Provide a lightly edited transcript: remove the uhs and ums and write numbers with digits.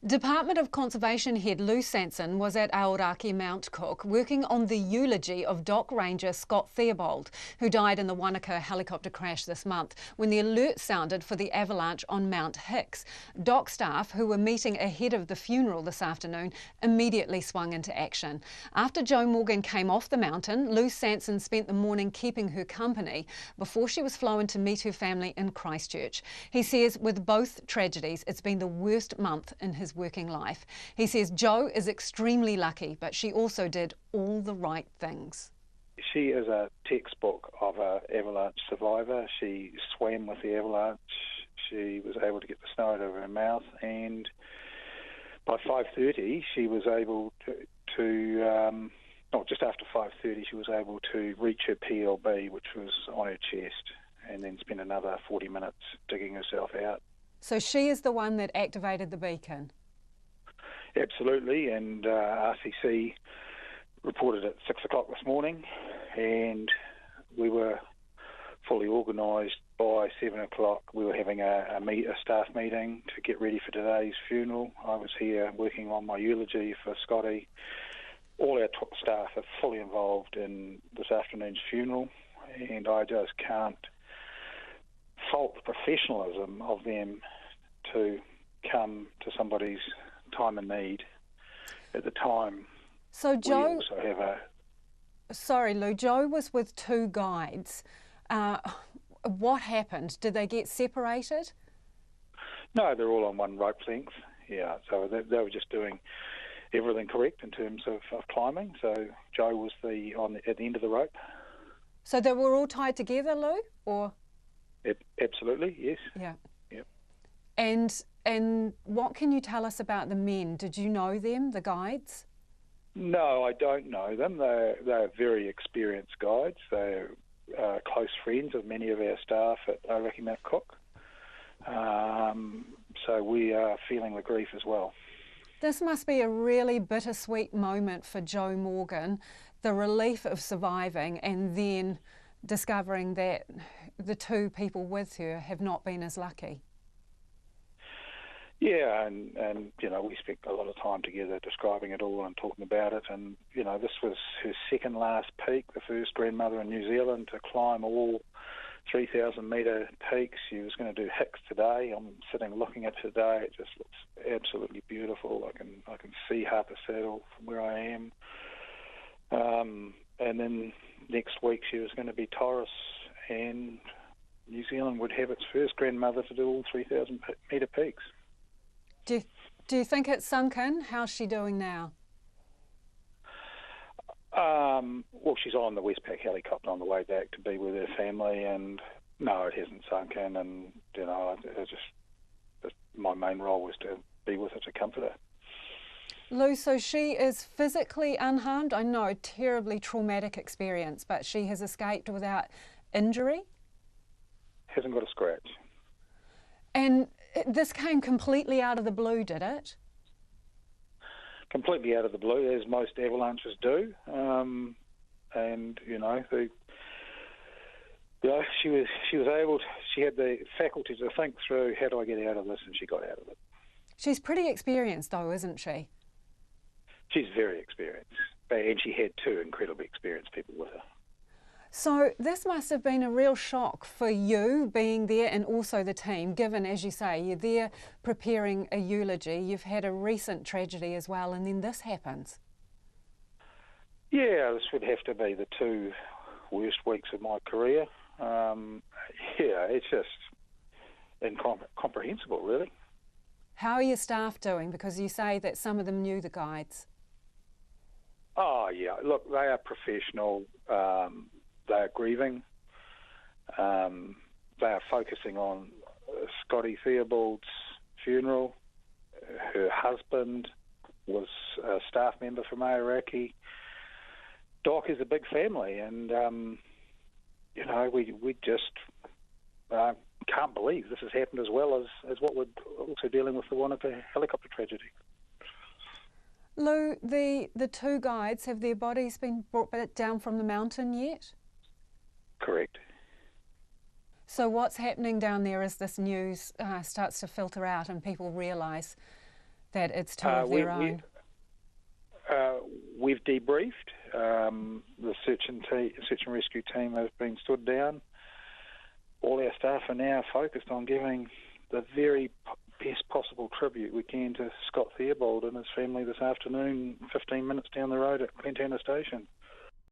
Department of Conservation head Lou Sanson was at Aoraki Mount Cook working on the eulogy of Dock Ranger Scott Theobald, who died in the Wanaka helicopter crash this month when the alert sounded for the avalanche on Mount Hicks. Dock staff, who were meeting ahead of the funeral this afternoon, immediately swung into action. After Jo Morgan came off the mountain, Lou Sanson spent the morning keeping her company before she was flown to meet her family in Christchurch. He says with both tragedies, it's been the worst month in his working life. He says Jo is extremely lucky, but she also did all the right things. She is a textbook of an avalanche survivor. She swam with the avalanche. She was able to get the snow out of her mouth, and by 5:30 she was able just after 5:30 she was able to reach her PLB, which was on her chest, and then spend another 40 minutes digging herself out. So she is the one that activated the beacon? Absolutely, and RCC reported at 6 o'clock this morning, and we were fully organised by 7 o'clock. We were having a staff meeting to get ready for today's funeral. I was here working on my eulogy for Scotty. All our staff are fully involved in this afternoon's funeral, and I just can't fault the professionalism of them to come to somebody's time of need at the time. So Jo, we also have a... Sorry Lou, Jo was with two guides. What happened? Did they get separated? No, they're all on one rope length. Yeah, so they were just doing everything correct in terms of climbing. So Jo was at the end of the rope. So they were all tied together, Lou, or? Absolutely, yes. Yeah. Yep. And what can you tell us about the men? Did you know them, the guides? No, I don't know them. They're very experienced guides. They're close friends of many of our staff at Aoraki Mount Cook. So we are feeling the grief as well. This must be a really bittersweet moment for Jo Morgan, the relief of surviving and then discovering that the two people with her have not been as lucky. Yeah, and you know, we spent a lot of time together describing it all and talking about it, and you know, this was her second last peak, the first grandmother in New Zealand to climb all 3,000 metre peaks. She was going to do Hicks today. I'm sitting looking at her today. It just looks absolutely beautiful. I can see Harper Saddle from where I am. And then next week she was going to be Taurus, and New Zealand would have its first grandmother to do all 3,000 metre peaks. Do you think it's sunk in? How's she doing now? Well, she's on the Westpac helicopter on the way back to be with her family, and no, it hasn't sunk in. And you know, my main role was to be with her to comfort her. Lou, so she is physically unharmed. I know, terribly traumatic experience, but she has escaped without injury? Hasn't got a scratch. And this came completely out of the blue, did it? Completely out of the blue, as most avalanches do. And you know, she was able to, she had the faculty to think through, how do I get out of this, and she got out of it. She's pretty experienced though, isn't she? She's very experienced, and she had two incredibly experienced people with her. So this must have been a real shock for you being there, and also the team, given, as you say, you're there preparing a eulogy. You've had a recent tragedy as well, and then this happens. Yeah, this would have to be the two worst weeks of my career. Yeah, it's just incomprehensible, really. How are your staff doing? Because you say that some of them knew the guides. Oh, yeah. Look, they are professional. They are grieving. They are focusing on Scotty Theobald's funeral. Her husband was a staff member from Aoraki. Doc is a big family, and you know, we just can't believe this has happened as well as what we're also dealing with the Wanaka helicopter tragedy. Lou, the two guides, have their bodies been brought back down from the mountain yet? Correct. So what's happening down there as this news starts to filter out and people realise that it's two of their own? We've debriefed. The search and rescue team has been stood down. All our staff are now focused on giving the very best possible tribute we can to Scott Theobald and his family this afternoon, 15 minutes down the road at Quintana Station.